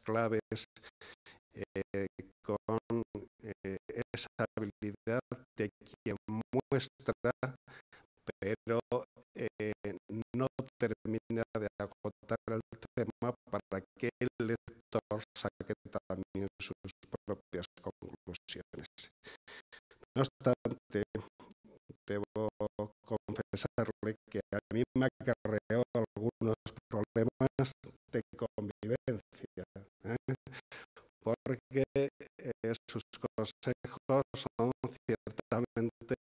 claves con esa habilidad de quien muestra, pero no termina de agotar el tema para que el lector saque también sus propias conclusiones. No obstante, debo confesarle que a mí me acarreó algunos problemas de convivencia, porque sus consejos son ciertamente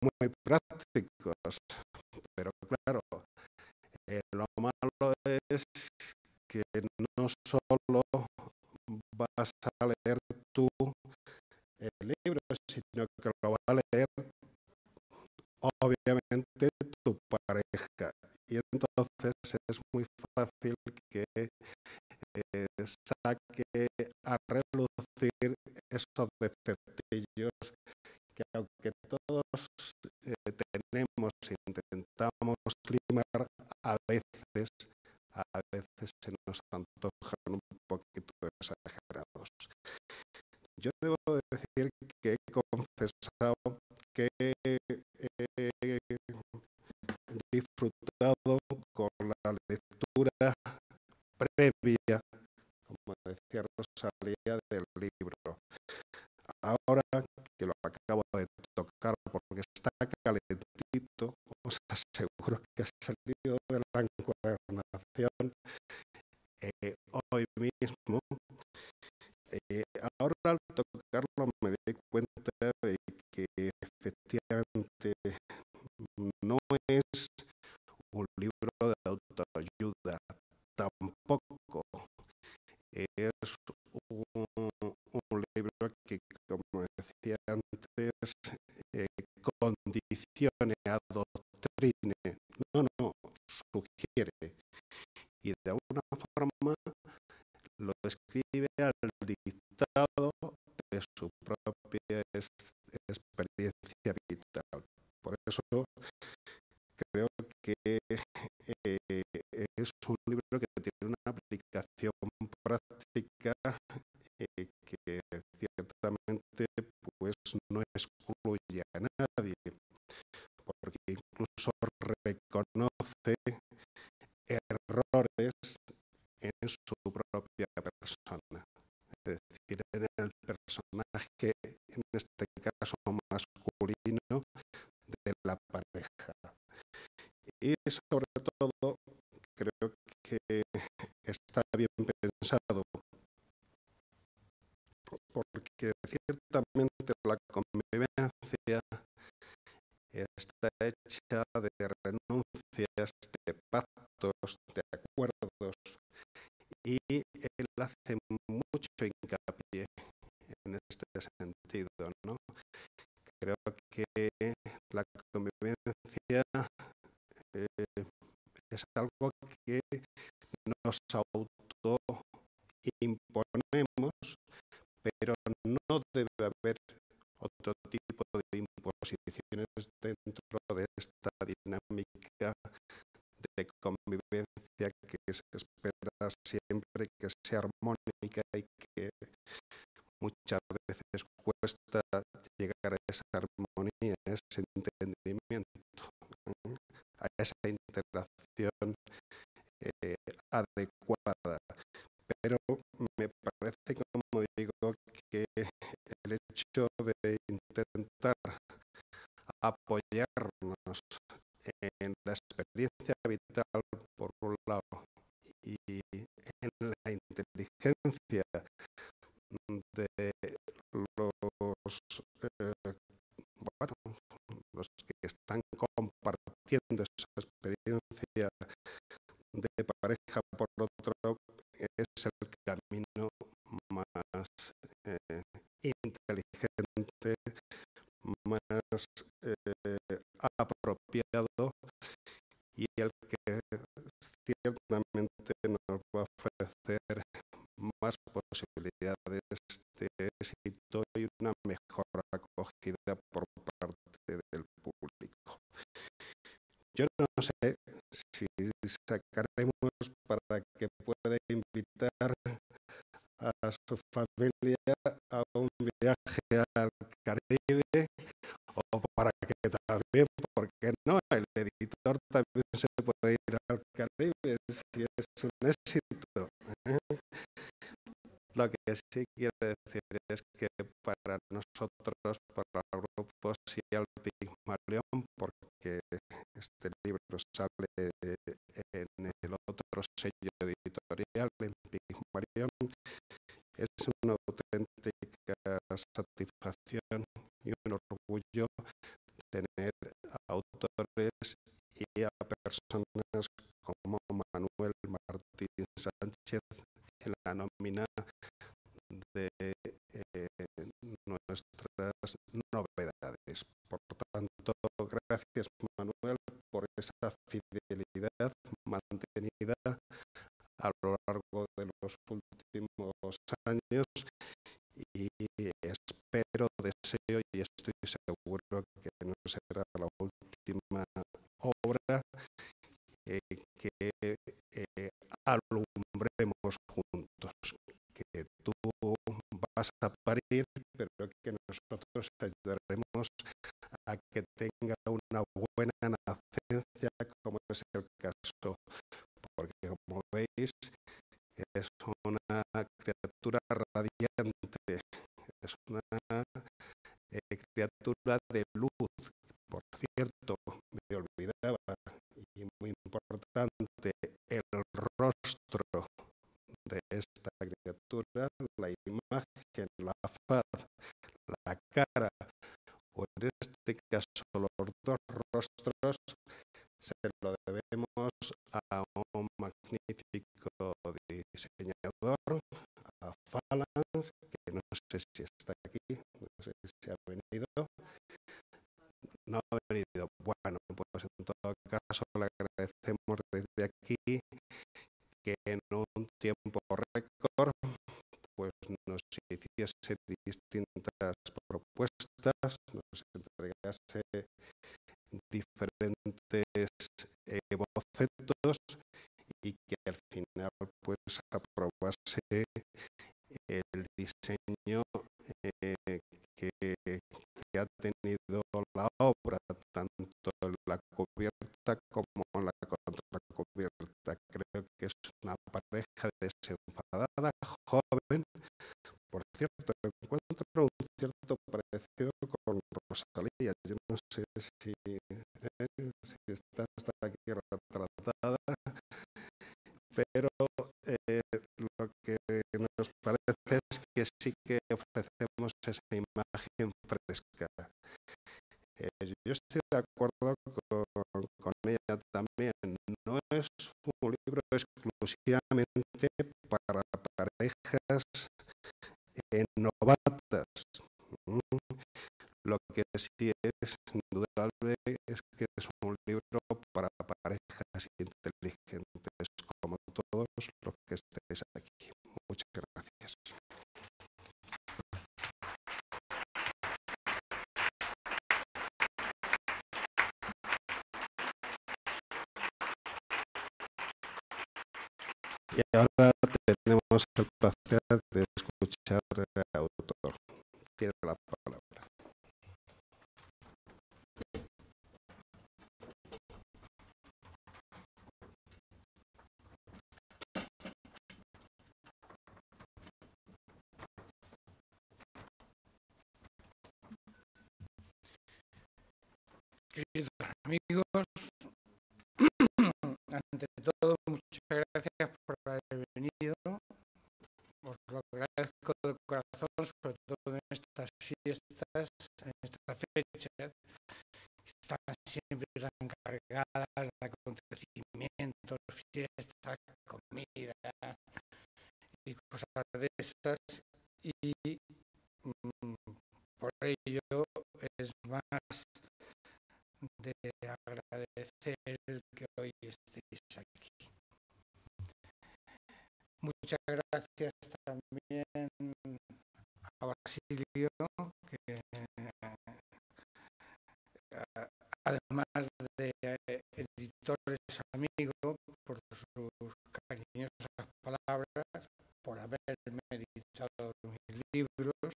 muy prácticos, pero claro, lo malo es que no solo vas a leer tú el libro, sino que lo va a leer obviamente tu pareja, y entonces es muy fácil que saque a relucir esos defectillos que, aunque todos tenemos, intentamos limar, a veces se nos antojan un poquito exagerados. Yo debo decir que he confesado que he disfrutado con la lectura previa, como decía Rosalía, del libro. Ahora que lo acabo de tocar porque está calentito, os aseguro que ha salido de la encuadernación hoy mismo. Ahora al tocarlo me di cuenta de que efectivamente no es un libro de autoayuda, tampoco es un libro que, como decía antes, condicione, adoctrine. No, sugiere. Y de alguna forma lo escribe al dictado de su propia experiencia vital. Por eso creo que es un libro que tiene una aplicación práctica que ciertamente pues no excluye a nadie, porque incluso reconoce errores en su propia persona, es decir, en el personaje, en este caso masculino, de la pareja. Y sobre todo creo que está bien pensado, porque ciertamente la convivencia está hecha de renuncias, de pactos, de acuerdos, y él hace mucho hincapié en este sentido, ¿no? Creo que la convivencia es algo que nos autoimponemos, pero no debe haber otro tipo de imposiciones dentro de esta dinámica de convivencia que se espera siempre que sea armónica y que muchas veces cuesta llegar a esa armonía, a ese entendimiento, a esa interacción adecuada. Pero me parece, como digo, que el hecho de intentar apoyarnos en la experiencia vital, por un lado, y en la inteligencia de los que están compartiendo esa experiencia de pareja, por otro, es el camino más inteligente, más apropiado, y el que ciertamente nos va a ofrecer más posibilidades de éxito y una mejor acogida por parte del público. Yo no sé si sacaremos para que pueda invitar invitar a su familia a un viaje al Caribe, o para que también, porque no, el editor también se puede ir al Caribe si es un éxito. Lo que sí quiero decir es que para nosotros, para el grupo Sial Pigmalión, porque este libro sale en el otro sello editorial, en Pigmalión, es una auténtica satisfacción y un orgullo tener a autores y a personas como Manuel Martín Sánchez en la nómina de nuestras novedades. Por tanto, gracias, Manuel, por esa fidelidad mantenida a lo largo de los últimos años, y espero, deseo y estoy seguro que no será la última obra que alumbremos juntos, que tú vas a parir, pero que nosotros ayudaremos a que tenga una buena nacencia, como es el caso, porque como veis es una criatura radiante, es una criatura de luz. Por cierto, me olvidaba, y muy importante, el rostro de esta criatura, la imagen, la faz, la cara, o en este caso los dos rostros, se lo debemos a un magnífico diseñador, a Phalanx, que no sé si está aquí, no sé si ha venido. No ha venido. Bueno, pues en todo caso le agradecemos desde aquí que en un tiempo récord pues nos hiciese distintas propuestas, nos entregase diferentes bocetos, y que al final pues aprobase el diseño que ha tenido la obra, tanto en la cubierta como en la contracubierta. Creo que es una pareja desenfadada, joven. Por cierto, encuentro un cierto parecido con Rosalía. Yo no sé si está hasta aquí retratada, pero lo que nos parece es que sí que ofrecemos esa imagen fresca. Yo estoy de acuerdo con ella también. No es un libro exclusivamente para parejas novatas. Lo que sí es indudable es que es un libro para parejas inteligentes, como todos los que estéis aquí. Muchas gracias. Y ahora tenemos el placer de escuchar al autor. Tiene la palabra. Queridos amigos, ante todo, muchas gracias por haber venido. Os lo agradezco de corazón, sobre todo en estas fiestas, en estas fechas, que están siempre tan cargadas de acontecimientos, fiestas, comida y cosas de esas. Y por ello es más de agradecer el que hoy estéis aquí. Muchas gracias también a Basilio, que además de editor es amigo, por sus cariñosas palabras, por haberme editado mis libros,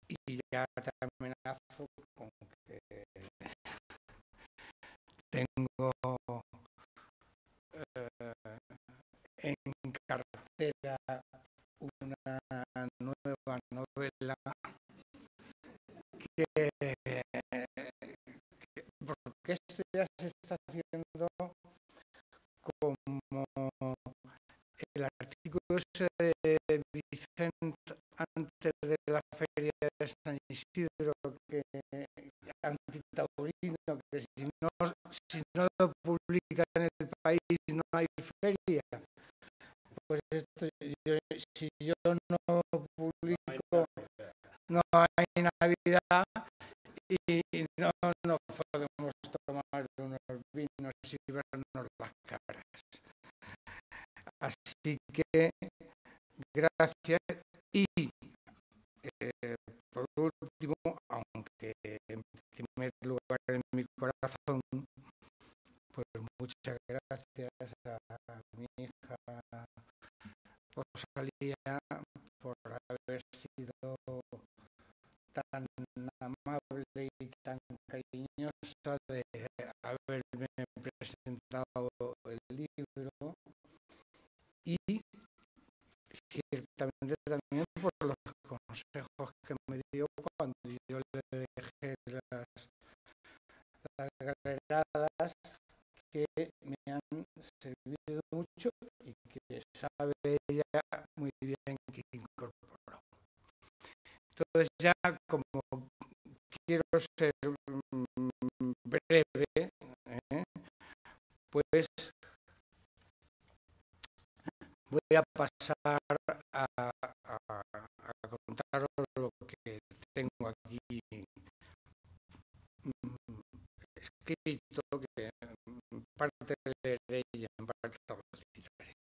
y ya te amenazo con que tengo en cartera una nueva novela porque esto ya se está haciendo como el artículo ese de Vicente antes de la feria de San Isidro, que antitaurino, que si no lo publican en el país no hay feria. Pues esto, si yo no publico, no hay Navidad y no podemos tomar unos vinos y vernos las caras. Así que gracias. Y por último, aunque en primer lugar en mi corazón, pues muchas gracias a mi hija Rosalía por haber sido tan amable y tan cariñosa de haberme presentado el libro, y ciertamente también por los consejos que me dio cuando yo le dejé las galeradas, que me han servido mucho y que sabe ella muy bien que incorporó. Entonces, ya como quiero ser breve, pues voy a pasar a contaros lo que tengo aquí escrito, que en parte leeré y en parte lo citaré.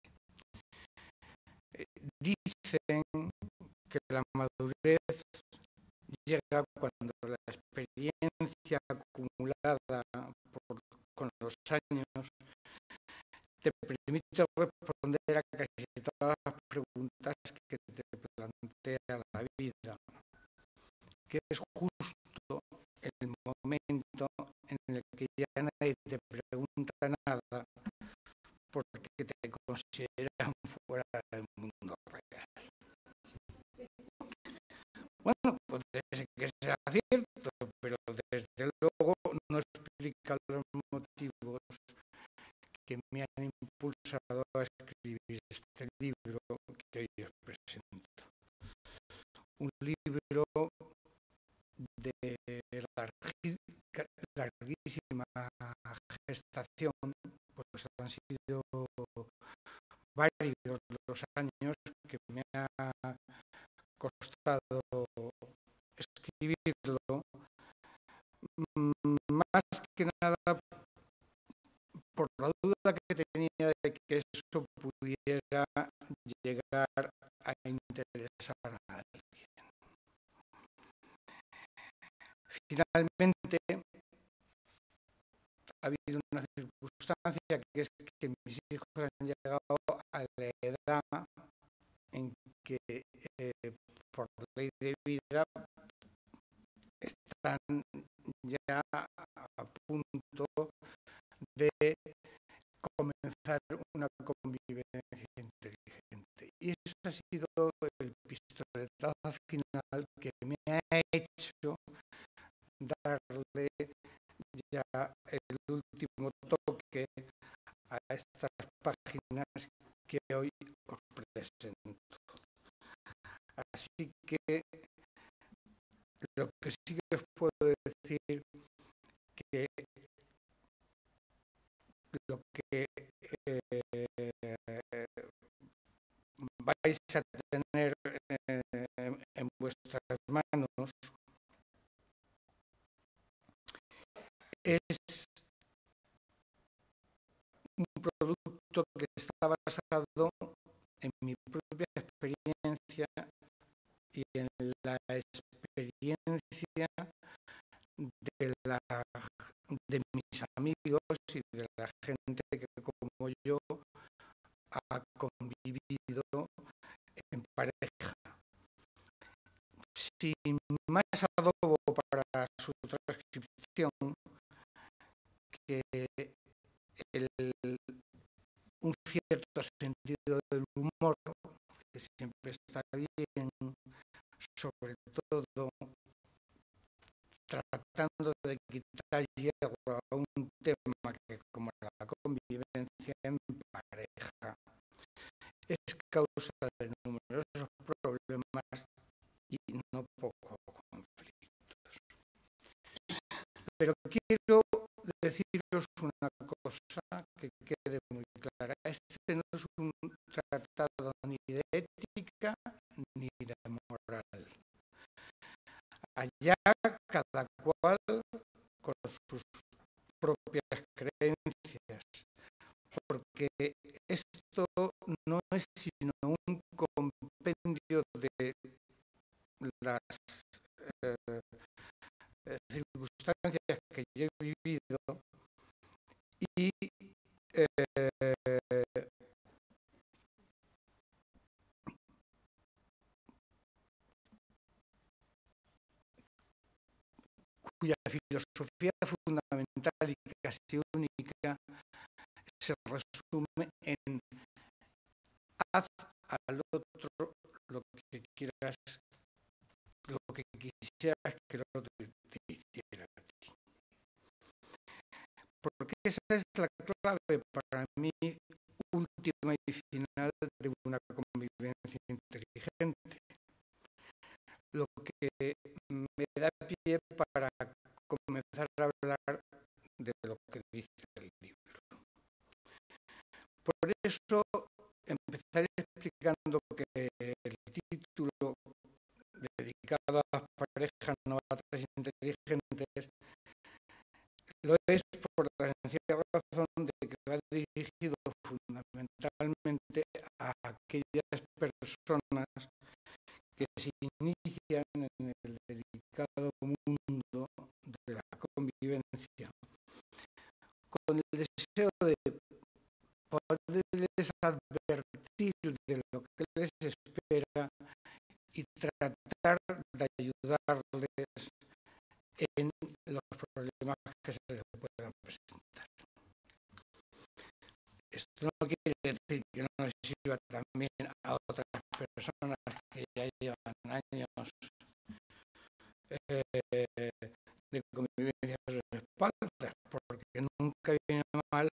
Dicen que la madurez llega cuando la experiencia acumulada con los años te permite responder a casi todas las preguntas que te plantea la vida, que es justo el momento en el que ya nadie te pregunta nada porque te consideran fuera del mundo real. Bueno, puede ser que sea cierto, pero desde luego no explica los motivos que me han impulsado a escribir este libro que hoy os presento. Un libro de larguísima gestación, pues han sido varios los años que me ha costado escribirlo, más que nada por la duda que tenía de que eso pudiera llegar a interesar a alguien. Finalmente, ha habido una circunstancia, que es que mis hijos han llegado a la edad en que, por ley de vida, están ya a punto de comenzar una convivencia inteligente. Y ese ha sido el pistoletazo final que me ha hecho darle ya el último toque a estas páginas que hoy os presento. Así que lo que sí que os puedo decir, que lo que vais a tener en vuestras manos es un producto que está basado en mi propia experiencia y en la experiencia de mis amigos y de la gente que, como yo, ha convivido vivido en pareja. Sin más adobo para su transcripción que un cierto sentido del humor, que siempre está bien, sobre todo tratando de quitar hierro a un tema que, como la convivencia en pareja, es causa de numerosos problemas y no pocos conflictos. Pero quiero deciros una cosa que quede muy clara. Este no es un tratado ni de ética ni de moral. Allá cada cual con sus propias creencias, porque esto no es sino un compendio de las circunstancias que yo he vivido y cuya filosofía fundamental y casi única se resume en haz al otro lo que quieras, lo que quisieras que el otro te hiciera a ti. Porque esa es la clave para mí última y final de una convivencia inteligente. Lo que me da pie para comenzar a hablar de lo que dice el libro. Por eso empezaré explicando que el título dedicado a las parejas novatas inteligentes lo es por la sencilla razón de que va dirigido fundamentalmente a aquellas personas que se inician en el delicado mundo de la convivencia con el deseo de poderles advertir de lo que les espera y tratar de ayudarles en los problemas que se les puedan presentar. Esto no quiere decir que no les sirva también a otras personas que ya llevan años de convivencia a sus espaldas, porque nunca viene mal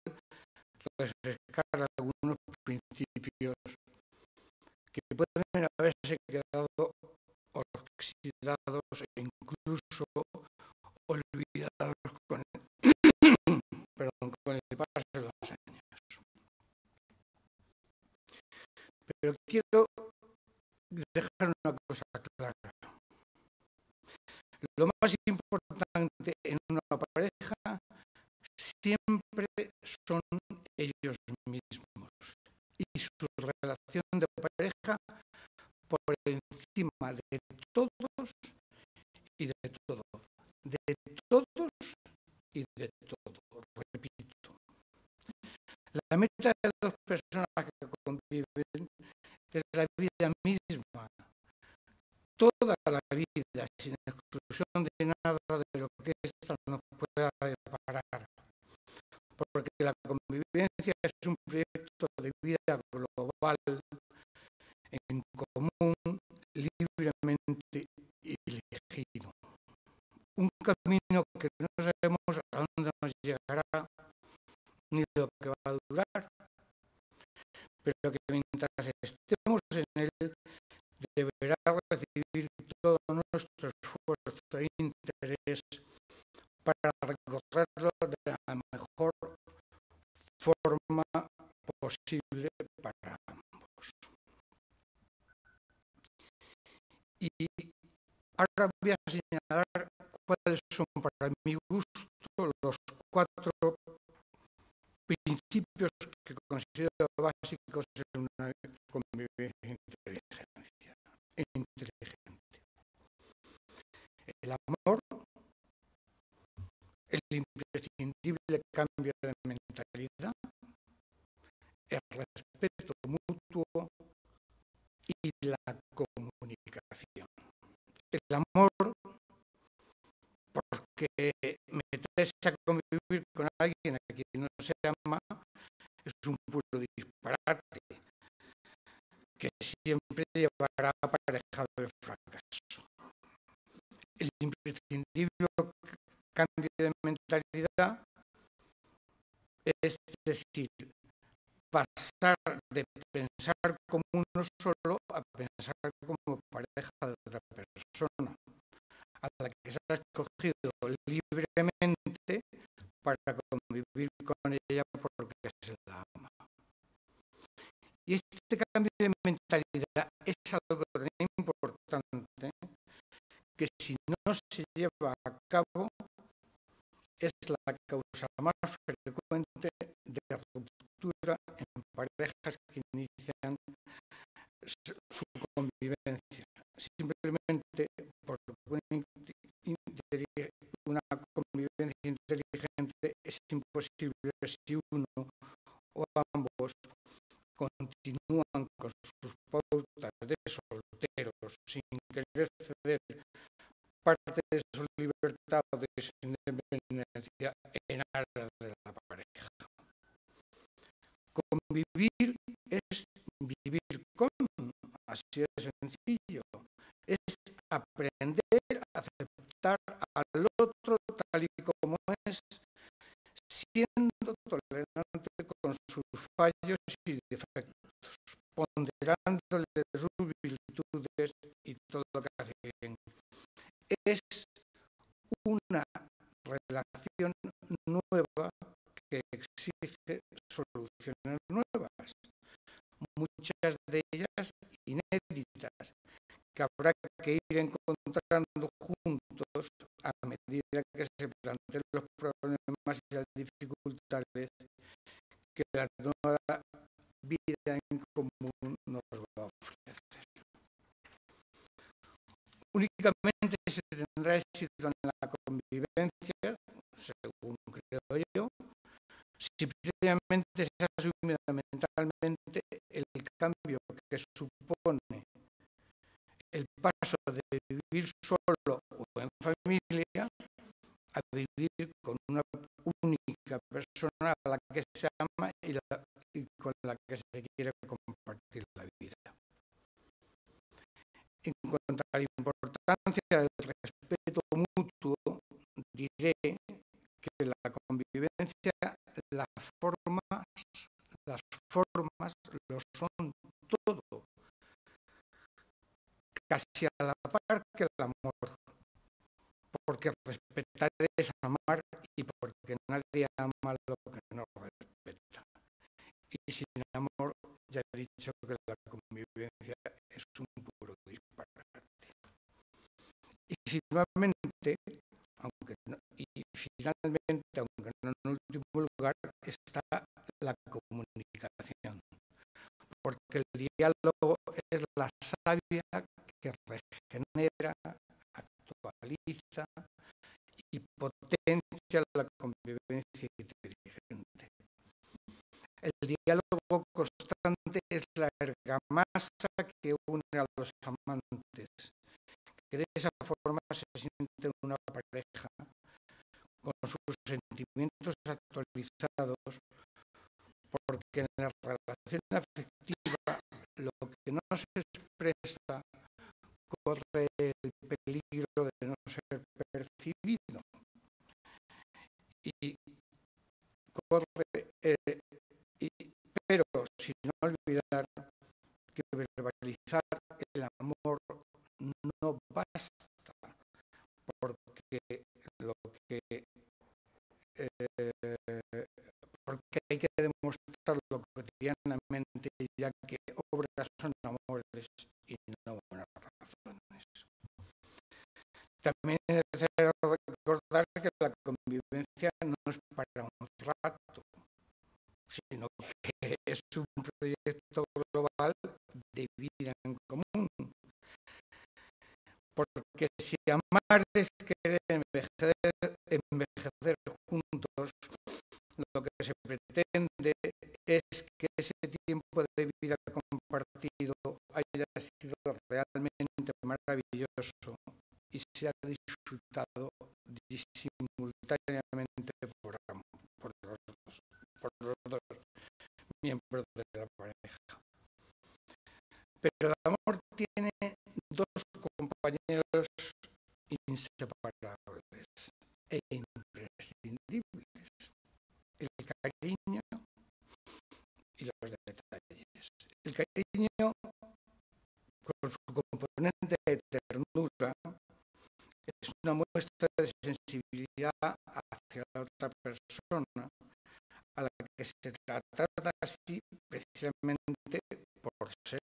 refrescar algunos principios que pueden haberse quedado oxidados e incluso olvidados con el paso de los años. Pero quiero dejar una cosa clara. Lo más importante en una pareja siempre son ellos mismos y su relación de pareja por encima de todos y de todo. De todos y de todo, repito. La meta de dos personas que conviven es la vida misma, toda la vida, sin exclusión de nada de lo que ésta nos pueda deparar. Porque la convivencia es un proyecto de vida global, en común, libremente elegido. Un camino que no sabemos a dónde nos llegará ni lo que va a durar, pero que mientras estemos en él deberá recibir todo nuestro esfuerzo e interés para recorrerlo de la mejor forma posible para ambos. Y ahora voy a señalar cuáles son para mi gusto los 4 principios que considero básicos en una convivencia inteligente. El amor, el imprescindible cambio de mentalidad, el respeto mutuo la comunicación. El amor, porque meterse a convivir con alguien a quien no se ama es un puro disparate que siempre llevará aparejado el fracaso. El imprescindible cambio de mentalidad, es decir, pasar de pensar como uno solo a pensar como pareja de otra persona, a la que se ha escogido libremente para convivir con ella porque se la ama. Y este cambio de mentalidad es algo tan importante que si no se lleva a cabo es la causa más frecuente de ruptura en parejas que inician su convivencia, simplemente porque una convivencia inteligente es imposible si uno o ambos continúan con sus pautas de solteros sin querer ceder parte de su libertad o de su independencia en aras de la pareja. Convivir es vivir con, así de sencillo, es aprender a aceptar al otro tal y como es, siendo tolerante con sus fallos y defectos, ponderándole sus virtudes y todo lo que hace bien. Es una relación nueva que exige soluciones nuevas, muchas de ellas inéditas, que habrá que ir encontrando juntos a medida que se planteen los problemas y las dificultades que la nueva vida en común nos va a ofrecer. Únicamente se tendrá éxito en la convivencia, según creo yo, si previamente se asume mentalmente el cambio que supone el paso de vivir solo o en familia a vivir con una única persona a la que se ama y con la que se quiere compartir la vida. En cuanto a la importancia del respeto mutuo, diré que la convivencia, las formas lo son todo, casi a la par que el amor, porque respetar es amar y porque nadie ama lo que no respeta. Y sin amor, ya he dicho que la convivencia es un puro disparate. Y finalmente, aunque no en último lugar, está la comunicación, porque el diálogo es la savia que regenera, actualiza y potencia la convivencia inteligente. El diálogo constante es la argamasa que une a los amantes, que de esa forma se siente una pareja con sus sentimientos actualizados, porque en la relación afectiva lo que no se expresa corre el peligro de no ser percibido y pero sin olvidar que verbalizar el amor no basta, porque hay que demostrarlo cotidianamente, ya que obras son amores y no buenas razones. También es necesario recordar que la convivencia no es para un rato, sino que es un proyecto global de vida en común. Porque si amar es querer envejecer juntos, lo que se pretende es que ese tiempo de vida compartido haya haya sido realmente maravilloso y se ha disfrutado simultáneamente por los dos miembros de la pareja. Pero el amor tiene dos compañeros inseparables e imprescindibles: el cariño y los detalles. El cariño, con su componente de ternura, es una muestra de sensibilidad hacia la otra persona, a la que se la trata así precisamente por ser